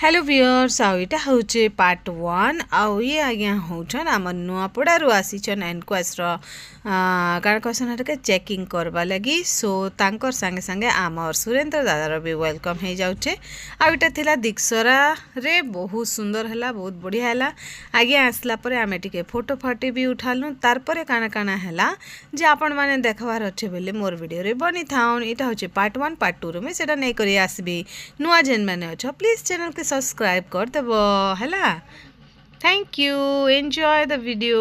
hello viewers आईटा हूँ part 1 आउ ये आज्ञा होचन आम नुआपड़ारू आसीचन एनक्वास काण कहसन के चेकिंग करवा लगी सो तांकर संगे संगे आमर सुरेंद्र दादार भी वेलकम हो जाऊे आईटा थिला दिक्सरा रे बहुत सुंदर है बहुत बढ़िया है आगे आसला परे आमे टिके फोटो फाटी भी उठालु तार परे काना काना है जे आपण माने देखबार अच्छे बेले मोर वीडियो रे बनी थाउन इटा होचे पार्ट 1 पार्ट 2 रो में सेटा नहीं करी आसबी नुआ जेन माने अच्छा प्लीज चैनल के सब्सक्राइब कर देबो हैला thank you enjoy the video